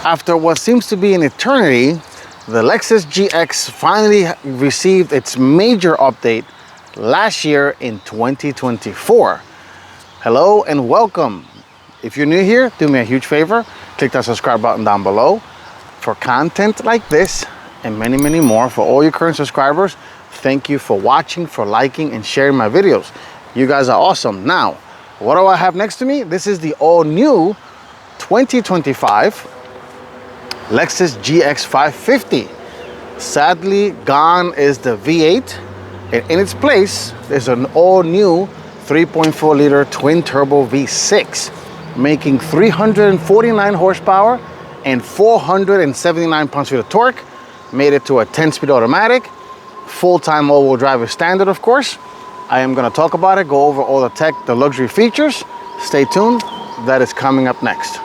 After what seems to be an eternity, the Lexus GX finally received its major update last year in 2024. Hello and welcome. If you're new here, do me a huge favor, click that subscribe button down below for content like this and many, many more. For all your current subscribers, thank you for watching, for liking and sharing my videos. You guys are awesome. Now, what do I have next to me? This is the all new 2025 Lexus GX550. Sadly, gone is the V8, and in its place, there's an all new 3.4 liter twin turbo V6, making 349 horsepower and 479 pounds-feet of torque. Made it to a 10-speed automatic, full-time all-wheel drive is standard, of course. I am going to talk about it, go over all the tech, the luxury features. Stay tuned, that is coming up next.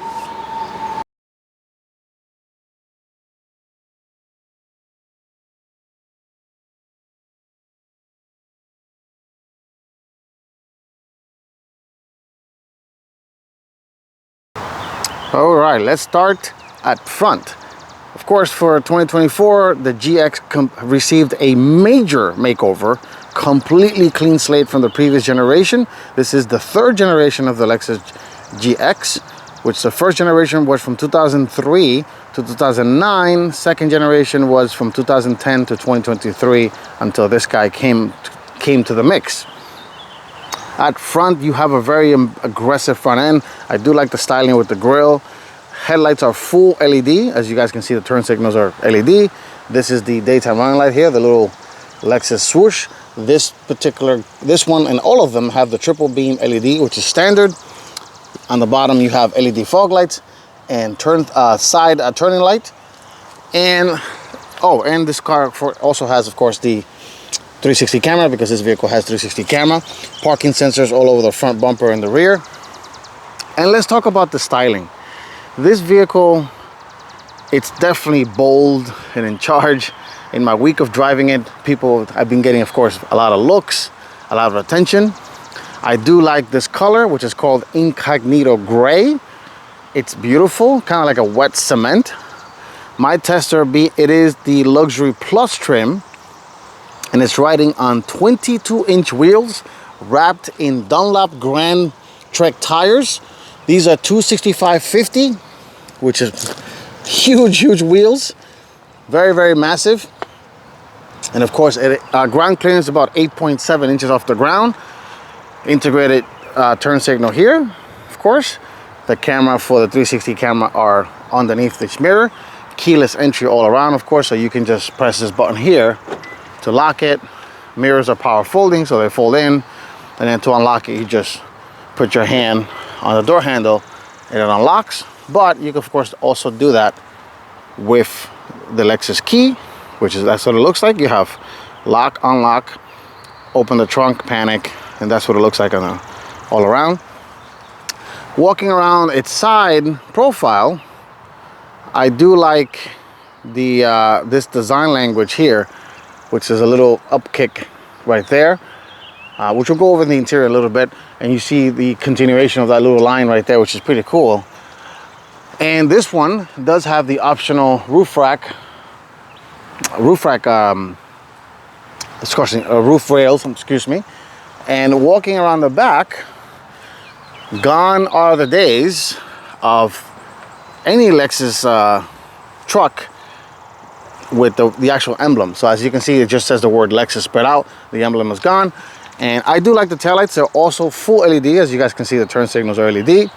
All right, let's start at front. Of course, for 2024, the GX received a major makeover, completely clean slate from the previous generation. This is the third generation of the Lexus GX, which the first generation was from 2003 to 2009. Second generation was from 2010 to 2023 until this guy came to the mix. At front, you have a very aggressive front end. I do like the styling with the grille. Headlights are full LED. As you guys can see, the turn signals are LED. This is the daytime running light here, the little Lexus swoosh. This one and all of them have the triple beam LED, which is standard. On the bottom, you have LED fog lights and side turning light. And this car also has, of course, the 360 camera, because this vehicle has 360 camera. Parking sensors all over the front bumper and the rear. And let's talk about the styling. This vehicle, it's definitely bold and in charge. In my week of driving it, I've been getting, of course, a lot of looks, a lot of attention. I do like this color, which is called Incognito Gray. It's beautiful, kind of like a wet cement. My tester, it is the Luxury Plus trim, and it's riding on 22-inch wheels wrapped in Dunlop Grand Trek tires. These are 265/50, which is huge wheels, very massive. And of course, ground clearance is about 8.7 inches off the ground. Integrated turn signal here, of course. The camera for the 360 camera are underneath this mirror. Keyless entry all around, of course, so you can just press this button here to lock it. Mirrors are power folding, so they fold in. And then to unlock it, you just put your hand on the door handle and it unlocks. But you can, of course, also do that with the Lexus key, that's what it looks like. You have lock, unlock, open the trunk, panic, and that's what it looks like all around. Walking around its side profile, I do like this design language here, which is a little up kick right there, which we'll go over the interior a little bit, and you see the continuation of that little line right there, which is pretty cool. And this one does have the optional roof rails, excuse me. And walking around the back, gone are the days of any Lexus truck with the actual emblem. So as you can see, it just says the word Lexus spread out. The emblem is gone. And I do like the taillights. They're also full LED. As you guys can see, the turn signals are LED.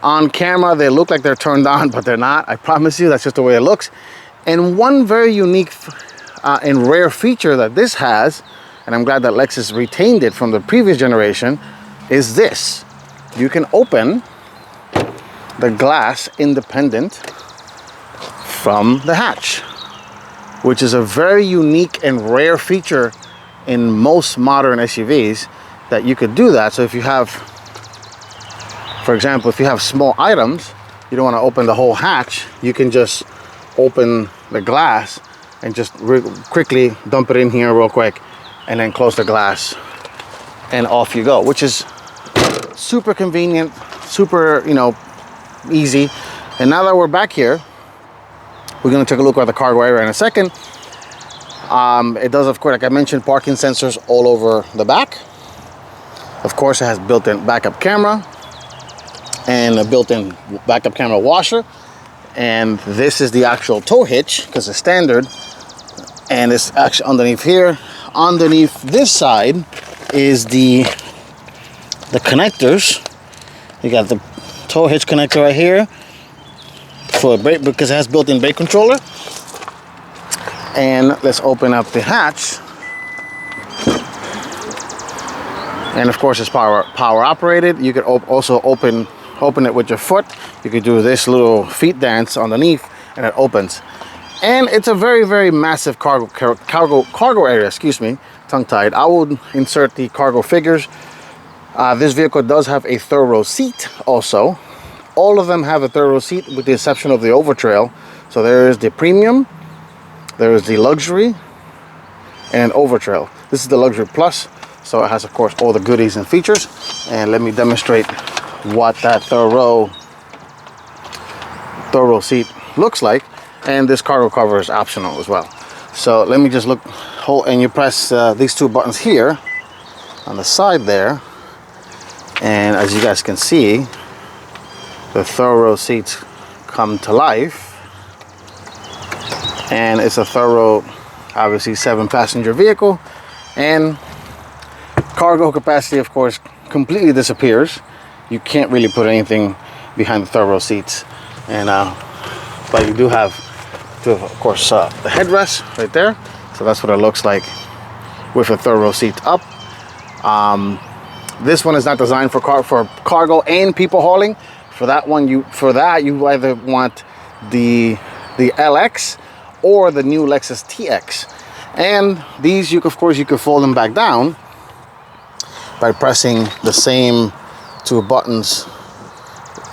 On camera, they look like they're turned on, but they're not. I promise you, that's just the way it looks. And one very unique and rare feature that this has, and I'm glad that Lexus retained it from the previous generation, is this. You can open the glass independent from the hatch, which is a very unique and rare feature in most modern SUVs, that you could do that. So if you have, for example, if you have small items, you don't want to open the whole hatch, you can just open the glass and just quickly dump it in here real quick and then close the glass and off you go, which is super convenient, super, easy. And now that we're back here, We're going to take a look at the cargo area in a second. It does, of course, like I mentioned, parking sensors all over the back. Of course, it has built-in backup camera and a built-in backup camera washer. And this is the actual tow hitch, because it's standard. And it's actually underneath here. Underneath this side is the connectors. You got the tow hitch connector right here for brake, because it has built-in brake controller. And let's open up the hatch. And of course, it's power operated. You could also open it with your foot. You could do this little feet dance underneath, and it opens. And it's a very, very massive cargo area. Excuse me, tongue-tied. I will insert the cargo figures. This vehicle does have a third row seat. Also, all of them have a third row seat, with the exception of the Overtrail. So there is the Premium, there is the Luxury, and Overtrail. This is the Luxury Plus. So it has, of course, all the goodies and features. And let me demonstrate what that third row seat looks like. And this cargo cover is optional as well. So let me just hold, and you press these two buttons here on the side there. And as you guys can see, the third row seats come to life. And it's a third row, obviously 7-passenger vehicle. And cargo capacity, of course, completely disappears. You can't really put anything behind the third row seats. And but you do have, of course, the headrest right there. So that's what it looks like with a third row seat up. This one is not designed for cargo and people hauling. For that you either want the LX or the new Lexus TX. And these, of course, you could fold them back down by pressing the same two buttons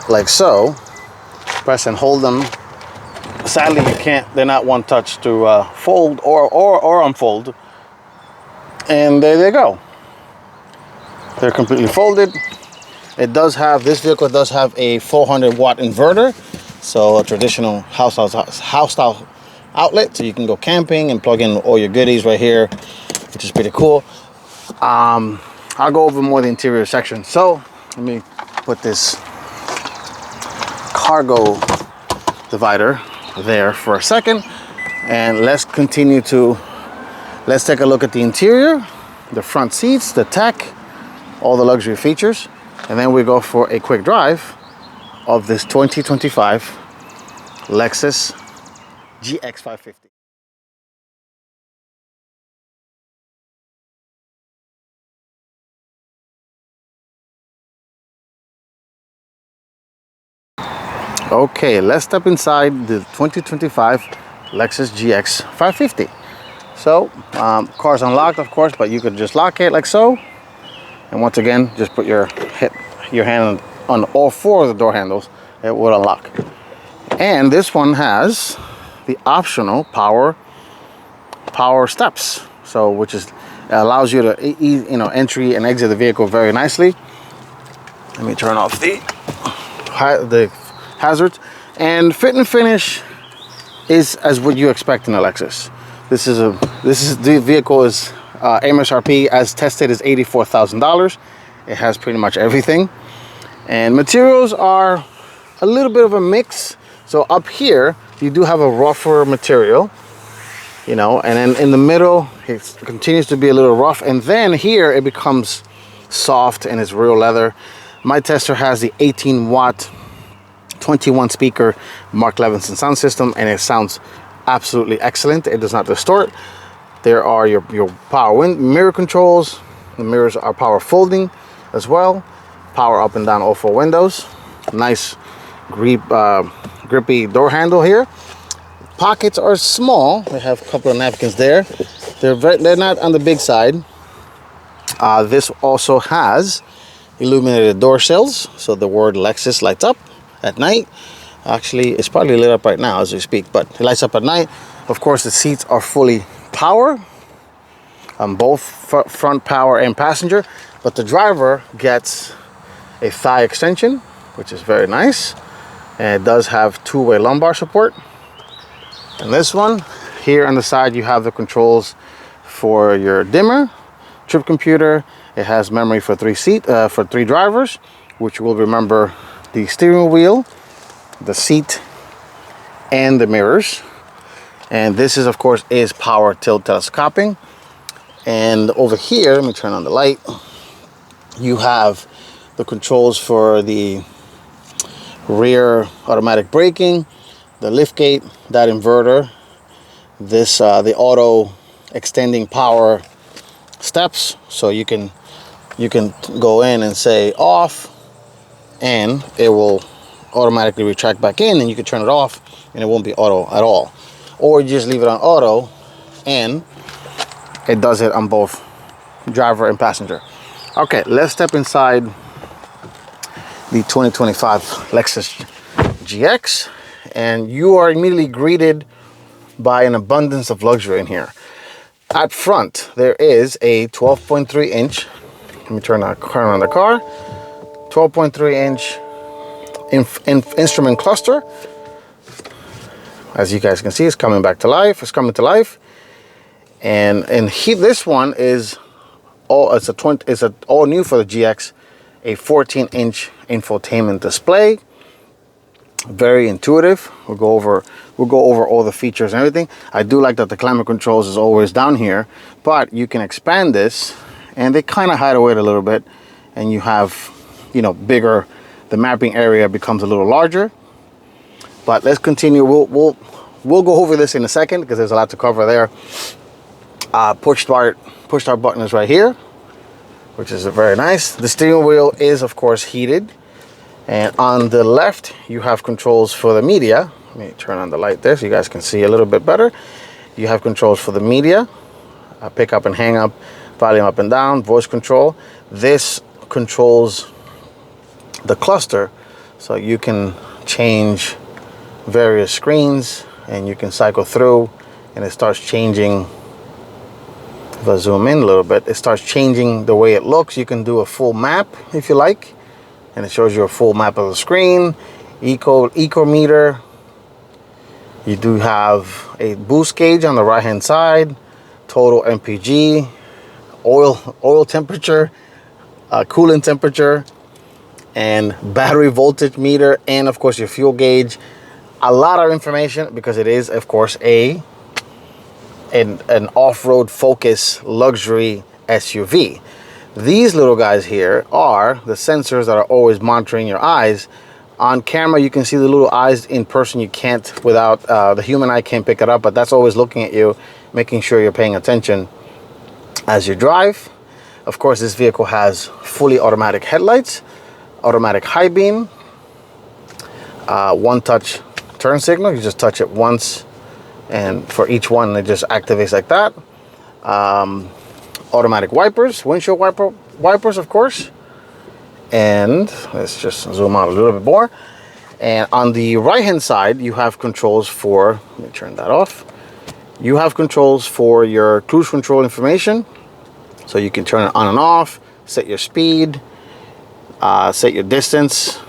like so. Press and hold them. Sadly, you can't, they're not one touch to fold or unfold. And there they go. They're completely folded. This vehicle does have a 400 watt inverter. So a traditional house style outlet. So you can go camping and plug in all your goodies right here, which is pretty cool. I'll go over more of the interior section. So let me put this cargo divider there for a second, and let's take a look at the interior, the front seats, the tech, all the luxury features, and then we go for a quick drive of this 2025 Lexus GX550. Okay, let's step inside the 2025 Lexus GX550. So, car's unlocked, of course, but you could just lock it like so. And once again, just put your hand on all four of the door handles. It will unlock. And this one has the optional power steps. So, which allows you to entry and exit the vehicle very nicely. Let me turn off the hazards. And fit and finish is as what you expect in a Lexus. The vehicle is MSRP as tested is $84,000. It has pretty much everything, and materials are a little bit of a mix. So up here you do have a rougher material, and then in the middle it continues to be a little rough, and then here it becomes soft and it's real leather. My tester has the 18 watt 21 speaker Mark Levinson sound system, and it sounds absolutely excellent. It does not distort. There are your power mirror controls. The mirrors are power folding as well. Power up and down all four windows. Nice grippy door handle here. Pockets are small. They have a couple of napkins there. They're not on the big side. This also has illuminated door sills, so the word Lexus lights up at night. Actually, it's probably lit up right now as we speak, but it lights up at night. Of course, the seats are fully power, both front power and passenger, but the driver gets a thigh extension, which is very nice, and it does have two-way lumbar support. And this one, here on the side, you have the controls for your dimmer, trip computer. It has memory for three drivers, which will remember the steering wheel, the seat, and the mirrors. And this is, of course, is power tilt telescoping. And over here, let me turn on the light. You have the controls for the rear automatic braking, the lift gate, that inverter, this the auto extending power steps, so you can go in and say off, and it will automatically retract back in, and you can turn it off and it won't be auto at all. Or you just leave it on auto and it does it on both driver and passenger. Okay, let's step inside the 2025 Lexus GX, and you are immediately greeted by an abundance of luxury in here. At front, there is a 12.3 inch, let me turn on the car, 12.3 inch instrument cluster. As you guys can see, it's coming back to life. It's coming to life. And this one is all new for the GX, a 14 inch infotainment display. Very intuitive. We'll go over all the features and everything. I do like that the climate controls is always down here, but you can expand this and they kind of hide away it a little bit, and you have, you know, bigger, the mapping area becomes a little larger. But let's continue. We'll go over this in a second because there's a lot to cover there. Push start button is right here, which is very nice. The steering wheel is, of course, heated. And on the left, you have controls for the media. Let me turn on the light there so you guys can see a little bit better. You have controls for the media, pick up and hang up, volume up and down, voice control. This controls the cluster, so you can change various screens and you can cycle through, and it starts changing. If I zoom in a little bit, it starts changing the way it looks. You can do a full map if you like, and it shows you a full map of the screen. Eco meter. You do have a boost gauge on the right hand side, total MPG, oil temperature, coolant temperature, and battery voltage meter, and of course your fuel gauge. A lot of information because it is, of course, an off-road focus luxury SUV. These little guys here are the sensors that are always monitoring your eyes. On camera, you can see the little eyes. In person, you can't, without the human eye can't pick it up, but that's always looking at you, making sure you're paying attention as you drive. Of course, this vehicle has fully automatic headlights, automatic high beam, one touch turn signal. You just touch it once, and for each one, it just activates like that. Automatic wipers, windshield wipers, of course. And let's just zoom out a little bit more. And on the right hand side, you have controls for, let me turn that off. You have controls for your cruise control information. So you can turn it on and off, set your speed, set your distance.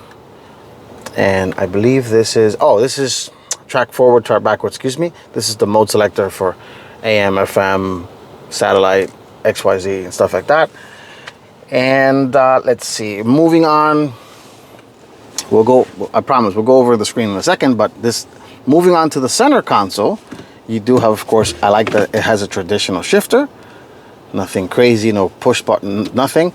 And I believe this is track forward, track backwards, excuse me. This is the mode selector for AM, FM, satellite, XYZ, and stuff like that. And let's see, moving on, I promise we'll go over the screen in a second, but moving on to the center console, you do have, of course, I like that it has a traditional shifter. Nothing crazy, no push button, nothing.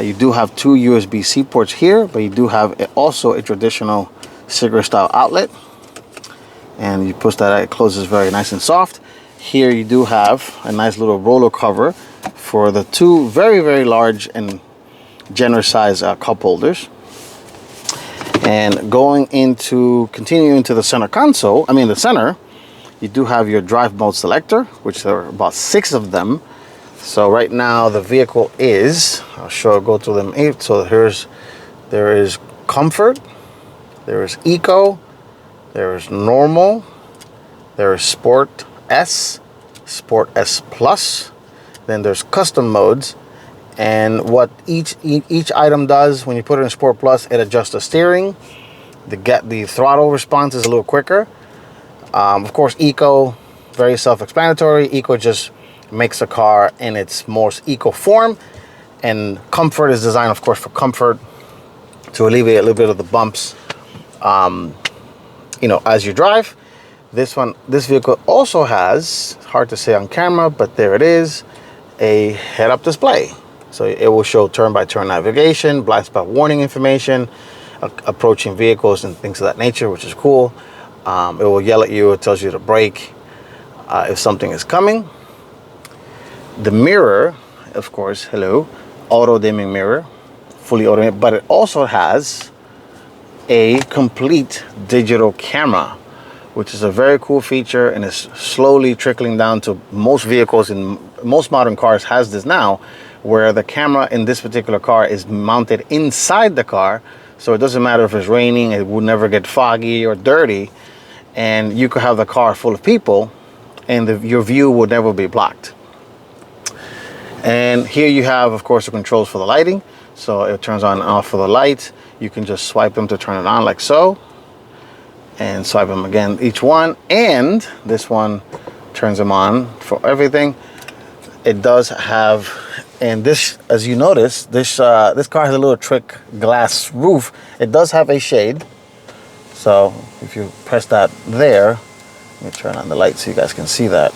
You do have two USB-C ports here, but you do have also a traditional cigarette style outlet. And you push that out, it closes very nice and soft. Here you do have a nice little roller cover for the two very, very large and generous size cup holders. And continuing into the center console, the center, you do have your drive mode selector, which there are about 6 of them. So right now the vehicle is, go through them 8. So there is comfort, there is eco, there is normal, there is Sport S Plus, then there's custom modes. And what each item does when you put it in Sport Plus, it adjusts the steering. The throttle response is a little quicker. Of course, eco, very self-explanatory. Eco just makes the car in its most eco form, and comfort is designed, of course, for comfort, to alleviate a little bit of the bumps, you know, as you drive. This vehicle also has, hard to say on camera, but there it is, a head-up display. So it will show turn-by-turn navigation, blind spot warning information, approaching vehicles and things of that nature, which is cool. It will yell at you. It tells you to brake if something is coming. The mirror, of course, hello, auto-dimming mirror, fully automated, but it also has a complete digital camera, which is a very cool feature, and is slowly trickling down to most vehicles. In most modern cars has this now, where the camera in this particular car is mounted inside the car, so it doesn't matter if it's raining, it will never get foggy or dirty, and you could have the car full of people and your view would never be blocked. And here you have, of course, the controls for the lighting. So it turns on and off for the lights. You can just swipe them to turn it on like so, and swipe them again, each one. And this one turns them on for everything. It does have, and this, as you notice, this car has a little trick glass roof. It does have a shade. So if you press that there, let me turn on the light so you guys can see that.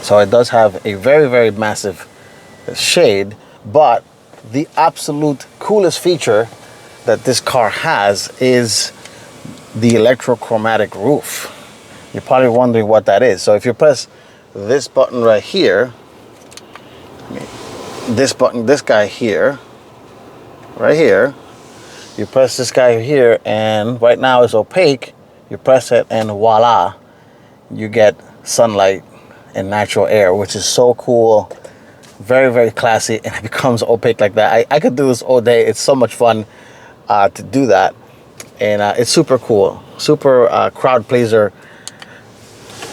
So it does have a very, very massive shade, but the absolute coolest feature that this car has is the electrochromatic roof. You're probably wondering what that is. So if you press this button right here, this button, this guy here, right here, you press this guy here, and right now it's opaque. You press it and voila, you get sunlight and natural air, which is so cool. Very, very classy, and it becomes opaque like that. I could do this all day. It's so much fun to do that, and it's super cool, super crowd pleaser.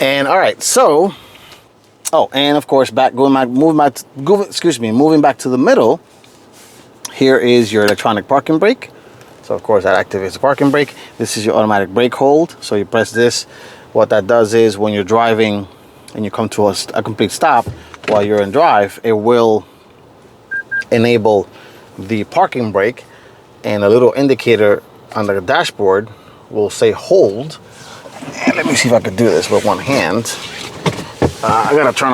And all right, so and of course, moving back to the middle. Here is your electronic parking brake. So of course that activates the parking brake. This is your automatic brake hold. So you press this. What that does is when you're driving and you come to a complete stop while you're in drive, it will enable the parking brake, and a little indicator on the dashboard will say hold. And let me see if I can do this with one hand. I gotta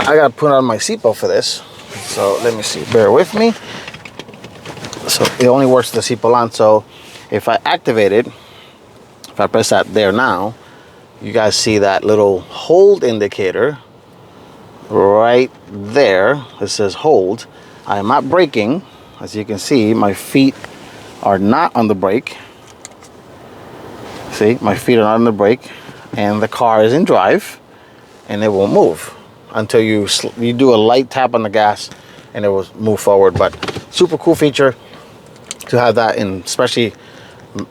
I gotta put on my seatbelt for this. So let me see, bear with me. So it only works with the seatbelt on. So if I activate it, if I press that there now, you guys see that little hold indicator right there. It says hold. I am not braking. As you can see, my feet are not on the brake. See, my feet are not on the brake, and the car is in drive, and it won't move until you do a light tap on the gas, and it will move forward. But super cool feature to have that in, especially,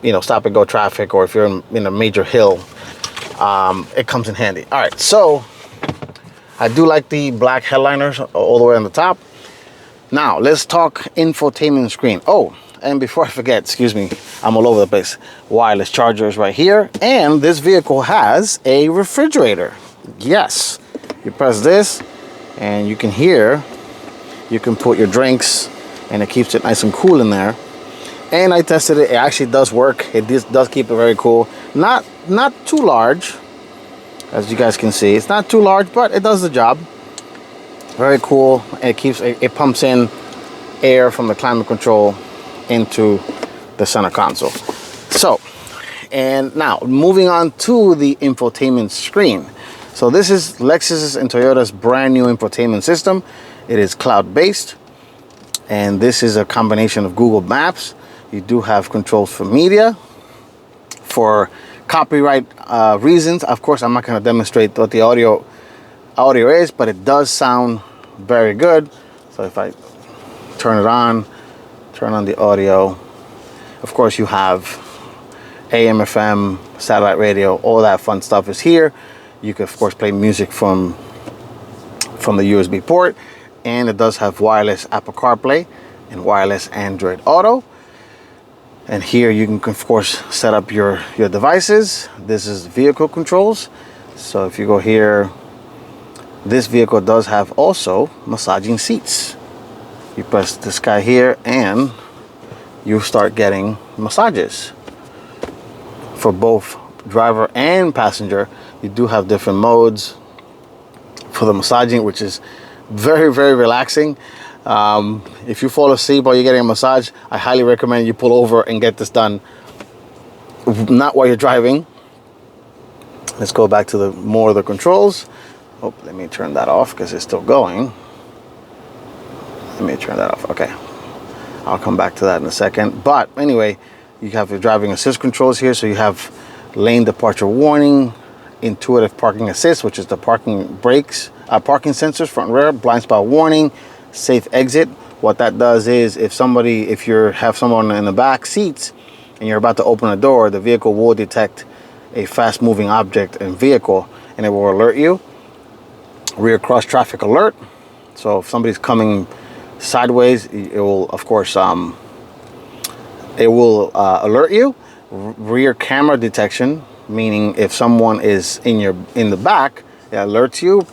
you know, stop and go traffic, or if you're in a major hill. It comes in handy. All right, so I do like the black headliners all the way on the top. Now let's talk infotainment screen. Oh, and before I forget, excuse me, I'm all over the place. Wireless chargers right here, and this vehicle has a refrigerator. Yes, you press this, and you can hear. You can put your drinks, and it keeps it nice and cool in there. And I tested it. It actually does work. It does keep it very cool. Not too large, as you guys can see. It's not too large, but it does the job. Very cool. It pumps in air from the climate control into the center console. So, and now moving on to the infotainment screen. So this is Lexus and Toyota's brand new infotainment system. It is cloud-based, and this is a combination of Google Maps. You do have controls for media. For copyright reasons, of course, I'm not going to demonstrate what the audio is, but it does sound very good. So if I turn on the audio, of course you have AM, FM, satellite radio, all that fun stuff is here. You can of course play music from the USB port, and it does have wireless Apple CarPlay and wireless Android Auto. And here you can of course set up your devices. This is vehicle controls. So if you go here, this vehicle does have also massaging seats. You press this guy here and you start getting massages for both driver and passenger. You do have different modes for the massaging, which is very, very relaxing. If you fall asleep while you're getting a massage, I highly recommend you pull over and get this done, not while you're driving. Let's go back to the more of the controls. Oh, let me turn that off because it's still going. Let me turn that off. Okay, I'll come back to that in a second. But anyway, you have your driving assist controls here. So you have lane departure warning, intuitive parking assist, which is the parking brakes, parking sensors, front and rear, blind spot warning, safe exit. What that does is if you have someone in the back seats and you're about to open a door, the vehicle will detect a fast moving object and vehicle and it will alert you. Rear cross traffic alert. So if somebody's coming sideways, it will of course alert you. Rear camera detection, meaning if someone is in the back, it alerts you.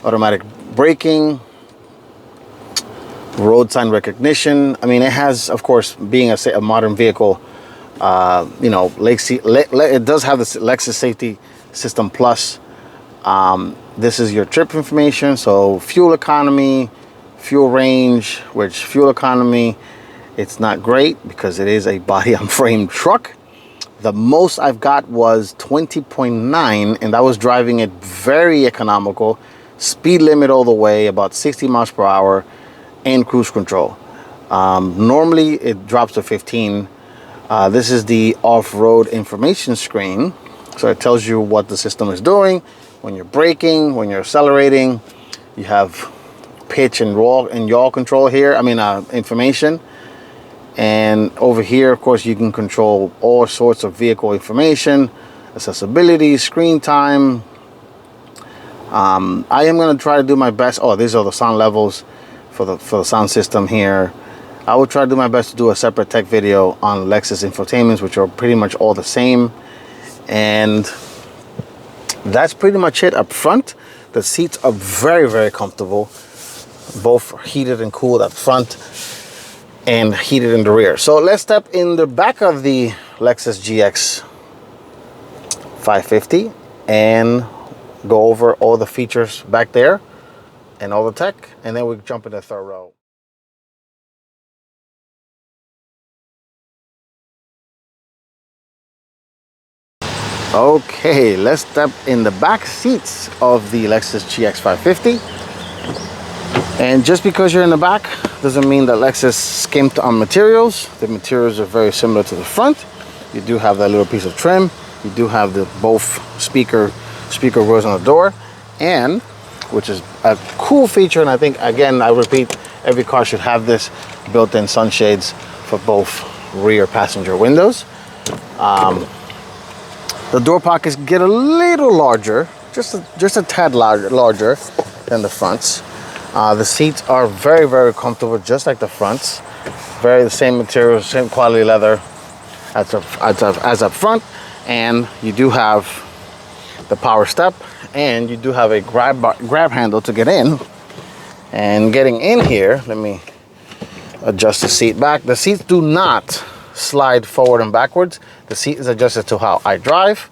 Automatic braking, road sign recognition. I mean, it has, of course, being a modern vehicle, you know, it does have the Lexus Safety System Plus. This is your trip information, so fuel economy, fuel range, which fuel economy, it's not great because it is a body on frame truck. The most I've got was 20.9, and that was driving it very economical, speed limit all the way, about 60 miles per hour, and cruise control. Normally it drops to 15. This is the off-road information screen, so it tells you what the system is doing when you're braking, when you're accelerating. You have pitch and roll and yaw control here, information. And over here, of course, you can control all sorts of vehicle information, accessibility, screen time. I am going to try to do my best. Oh, these are the sound levels for the sound system here. I will try to do my best to do a separate tech video on Lexus Infotainments, which are pretty much all the same. And that's pretty much it up front. The seats are very, very comfortable, both heated and cooled up front and heated in the rear. So let's step in the back of the Lexus GX550 and go over all the features back there and all the tech, and then we jump into the third row. Okay, let's step in the back seats of the Lexus GX550. And just because you're in the back doesn't mean that Lexus skimped on materials. The materials are very similar to the front. You do have that little piece of trim. You do have the both speaker wheels on the door, and which is a cool feature. And I think, again, I repeat, every car should have this built-in sunshades for both rear passenger windows. The door pockets get a little larger, just a tad larger than the fronts. The seats are very, very comfortable, just like the fronts. The same material, same quality leather as up front. And you do have the power step, and you do have a grab handle to get in. And getting in here, let me adjust the seat back. The seats do not slide forward and backwards. The seat is adjusted to how I drive.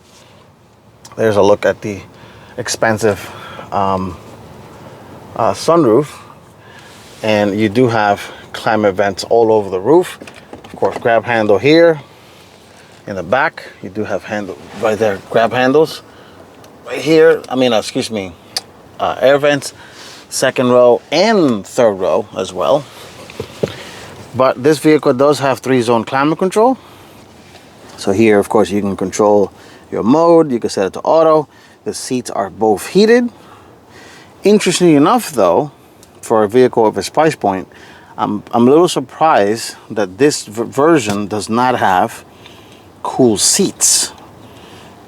There's a look at the expansive sunroof, and you do have climate vents all over the roof. Of course, grab handle here in the back. You do have handle right there, grab handles right here. Air vents, second row and third row as well. But this vehicle does have 3-zone climate control. So here, of course, you can control your mode. You can set it to auto. The seats are both heated. Interestingly enough, though, for a vehicle of its price point, I'm a little surprised that this version does not have cool seats.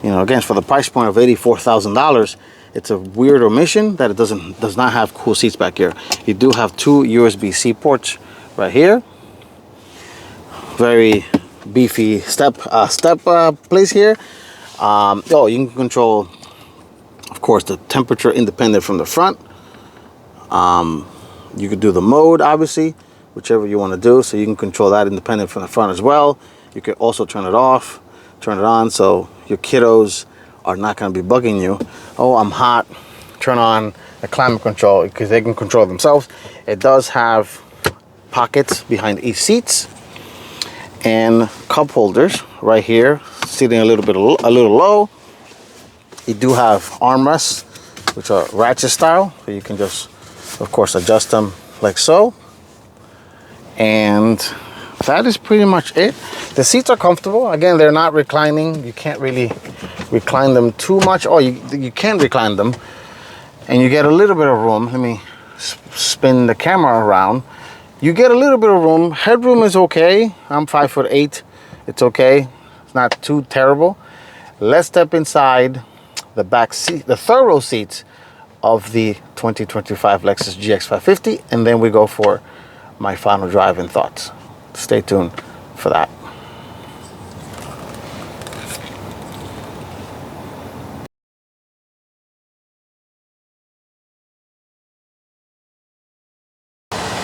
You know, again, for the price point of $84,000, it's a weird omission that it does not have cool seats back here. You do have 2 USB-C ports right here. Very beefy step place here. Oh, you can control, of course, the temperature independent from the front. You could do the mode, obviously, whichever you want to do, so you can control that independent from the front as well. You can also turn it off, turn it on, so your kiddos are not going to be bugging you. Oh, I'm hot. Turn on the climate control, because they can control themselves. It does have pockets behind each seats and cup holders right here, sitting a little low. You do have armrests, which are ratchet style, so you can just, of course, adjust them like so. And that is pretty much it. The seats are comfortable. Again, they're not reclining. You can't really recline them too much. Oh, you can recline them, and you get a little bit of room. Let me spin the camera around. You get a little bit of room. Headroom is okay. I'm 5'8". It's okay. It's not too terrible. Let's step inside the back seat, the third row seats of the 2025 Lexus GX550, and then we go for my final drive and thoughts. Stay tuned for that.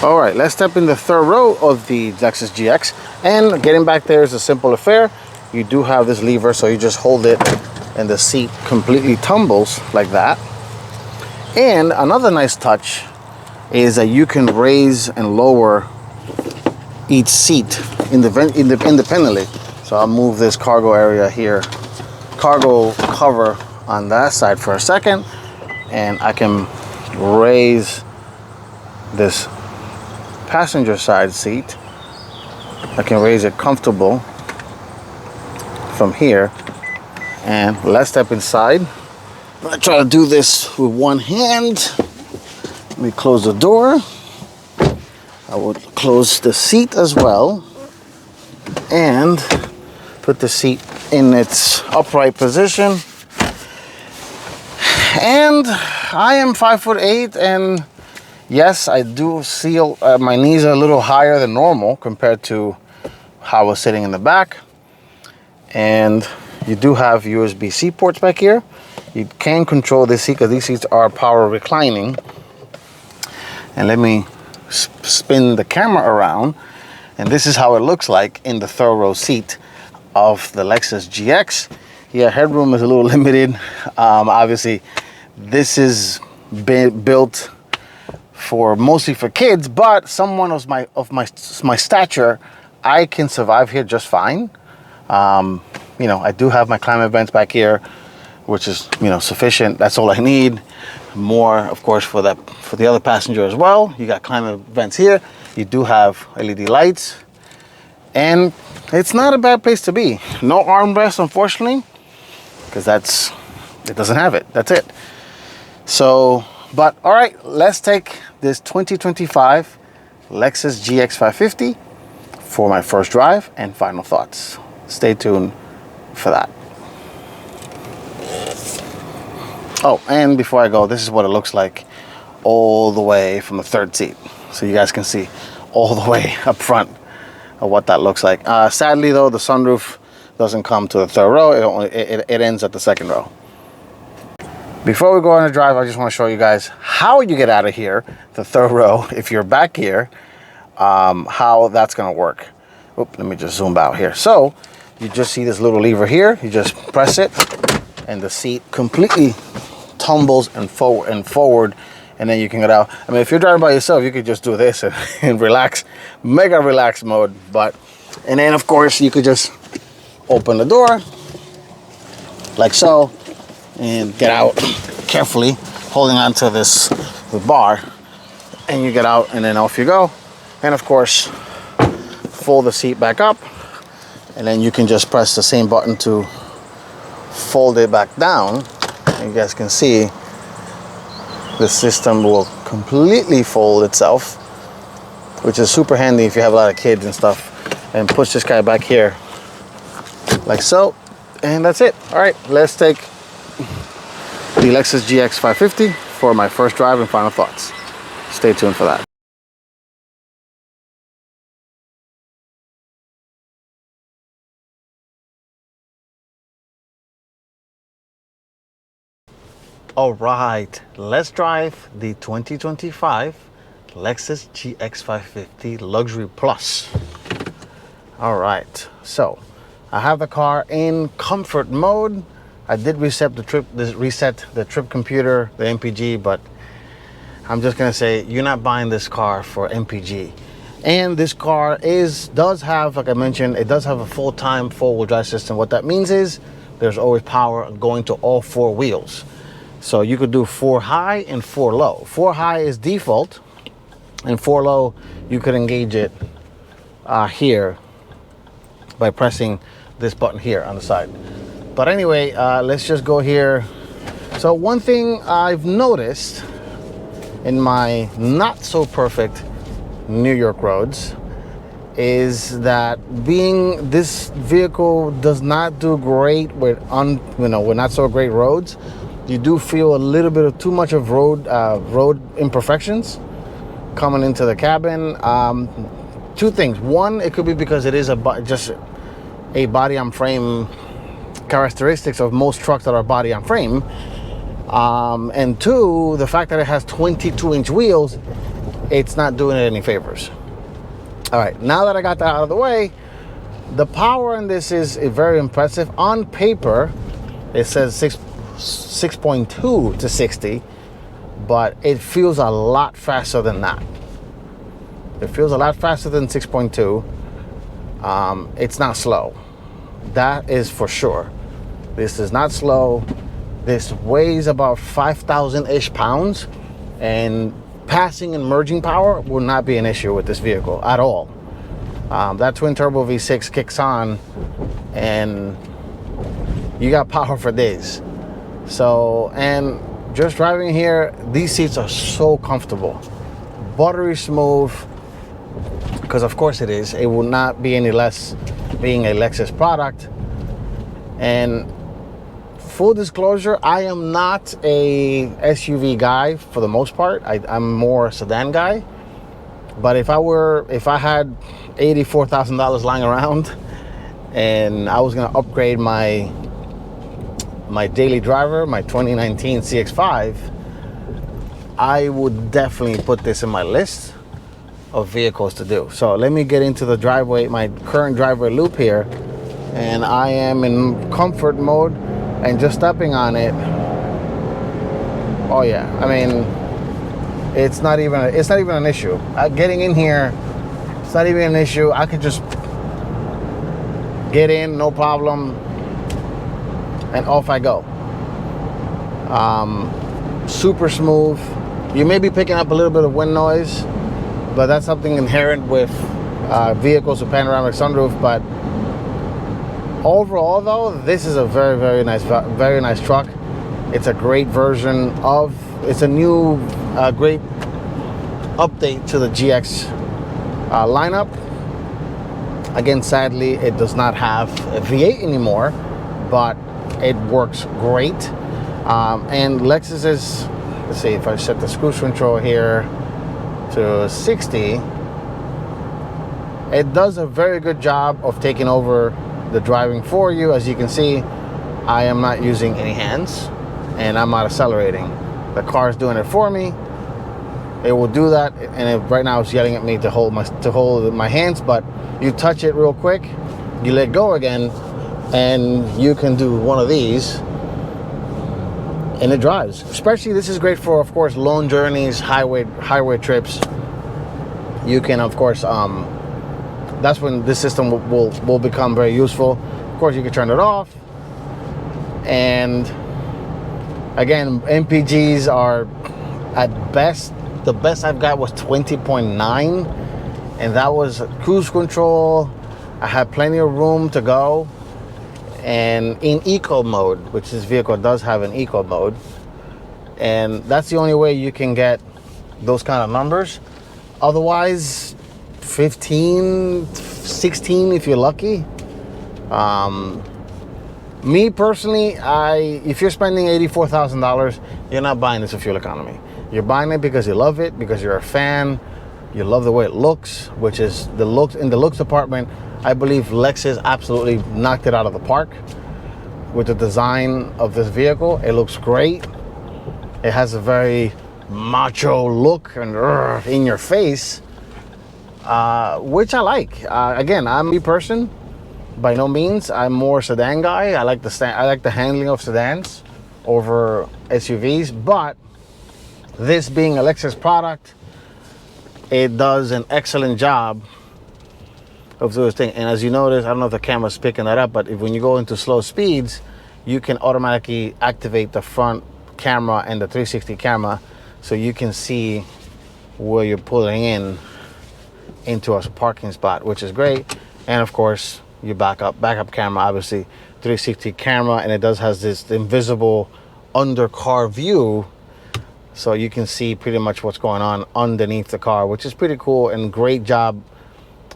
All right, let's step in the third row of the Lexus GX, and getting back there is a simple affair. You do have this lever, so you just hold it and the seat completely tumbles like that. And another nice touch is that you can raise and lower each seat independently. So I'll move this cargo area here, cargo cover on that side for a second, and I can raise this passenger side seat. I can raise it comfortable from here. And let's step inside. I'm gonna try to do this with one hand. Let me close the door. I will close the seat as well, and put the seat in its upright position. And I am 5'8", and yes, I do feel my knees are a little higher than normal compared to how I was sitting in the back. And you do have USB-C ports back here. You can control this seat because these seats are power reclining. And let me spin the camera around, and this is how it looks like in the third row seat of the Lexus GX. Yeah, headroom is a little limited. Obviously, this is built for mostly for kids, but someone of my stature, I can survive here just fine. You know, I do have my climate vents back here, which is, you know, sufficient. That's all I need. More, of course, for the other passenger as well. You got climate vents here. You do have LED lights, and it's not a bad place to be. No armrest, unfortunately, because it doesn't have it. That's it. So, but all right, let's take this 2025 Lexus GX550 for my first drive and final thoughts. Stay tuned for that. Oh, and before I go, this is what it looks like all the way from the third seat, so you guys can see all the way up front of what that looks like. Sadly though, the sunroof doesn't come to the third row. It ends at the second row. Before we go on a drive, I just want to show you guys how you get out of here, the third row, if you're back here, how that's going to work. Oop, let me just zoom out here. So you just see this little lever here. You just press it, and the seat completely tumbles and forward, and then you can get out. I mean, if you're driving by yourself, you could just do this and relax, mega relax mode. And then of course you could just open the door like so and get out carefully, holding onto the bar, and you get out, and then off you go. And of course, fold the seat back up, and then you can just press the same button to fold it back down. You guys can see the system will completely fold itself, which is super handy if you have a lot of kids and stuff. And push this guy back here like so, and that's it. All right, let's take the Lexus GX550 for my first drive and final thoughts. Stay tuned for that. All right, let's drive the 2025 Lexus GX550 Luxury Plus. All right, so I have the car in comfort mode. I did reset the trip computer, the MPG, but I'm just gonna say you're not buying this car for MPG. And this car does have, like I mentioned, it does have a full-time four-wheel drive system. What that means is there's always power going to all four wheels. So you could do 4 high and 4 low. 4 high is default, and 4 low, you could engage it here by pressing this button here on the side. But anyway, let's just go here. So one thing I've noticed in my not so perfect New York roads is that this vehicle does not do great with not so great roads. You do feel a little bit of too much of road imperfections coming into the cabin. Two things. One, it could be because it is just a body on frame characteristics of most trucks that are body on frame. And two, the fact that it has 22-inch wheels, it's not doing it any favors. All right, now that I got that out of the way, the power in this is very impressive. On paper, it says 6.2 to 60, but it feels a lot faster than that. It feels a lot faster than 6.2. It's not slow. That is for sure. This is not slow. This weighs about 5,000-ish pounds, and passing and merging power will not be an issue with this vehicle at all. That twin turbo V6 kicks on and you got power for days. So, and just driving here, these seats are so comfortable, buttery smooth, because of course it is. It will not be any less being a Lexus product. And full disclosure, I am not a SUV guy for the most part. I'm more a sedan guy. But if I had $84,000 lying around and I was gonna upgrade my daily driver, my 2019 CX5, I would definitely put this in my list of vehicles to do. So let me get into the driveway, my current driveway loop here, and I am in comfort mode. And just stepping on it, oh yeah, I mean, it's not even an issue. Getting in here, it's not even an issue. I could just get in, no problem, and off I go. Super smooth. You may be picking up a little bit of wind noise, but that's something inherent with vehicles with panoramic sunroof. But overall, though, this is a very nice truck. It's a great version of. It's a new, great update to the GX lineup. Again, sadly, it does not have a V8 anymore, but it works great. And Lexus is. Let's see if I set the cruise control here to 60. It does a very good job of taking over the driving for you. As you can see, I am not using any hands and I'm not accelerating. The car is doing it for me. It will do that, and right now it's yelling at me to hold my hands, but you touch it real quick, you let go again, and you can do one of these and it drives. Especially this is great for, of course, long journeys, highway trips. You can, of course, that's when this system will become very useful. Of course, you can turn it off. And again, MPGs are at best, the best I've got was 20.9, and that was cruise control. I had plenty of room to go. And in eco mode, which this vehicle does have an eco mode, and that's the only way you can get those kind of numbers. Otherwise, 15, 16 if you're lucky. Me personally, if you're spending $84,000, you're not buying this for fuel economy. You're buying it because you love it, because you're a fan, you love the way it looks, which is in the looks department. I believe Lexus absolutely knocked it out of the park with the design of this vehicle. It looks great. It has a very macho look and in your face, which I like. Again, I'm a person. By no means, I'm more sedan guy. I like the handling of sedans over SUVs, but this being a Lexus product, it does an excellent job of doing this thing. And as you notice, I don't know if the camera's picking that up, but when you go into slow speeds, you can automatically activate the front camera and the 360 camera, so you can see where you're pulling into a parking spot, which is great. And of course, your backup camera, obviously 360 camera, and it does has this invisible under car view, so you can see pretty much what's going on underneath the car, which is pretty cool. And great job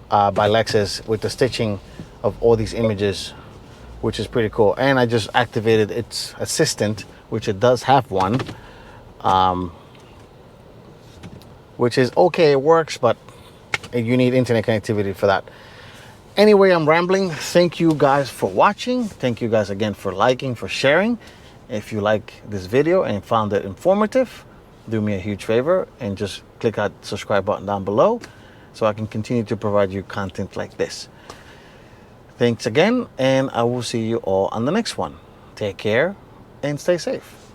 by Lexus with the stitching of all these images, which is pretty cool. And I just activated its assistant, which it does have one, which is okay, it works, but you need internet connectivity for that. Anyway, I'm rambling. Thank you guys for watching. Thank you guys again for liking, for sharing. If you like this video and found it informative, do me a huge favor and just click that subscribe button down below so I can continue to provide you content like this. Thanks again, and I will see you all on the next one. Take care and stay safe.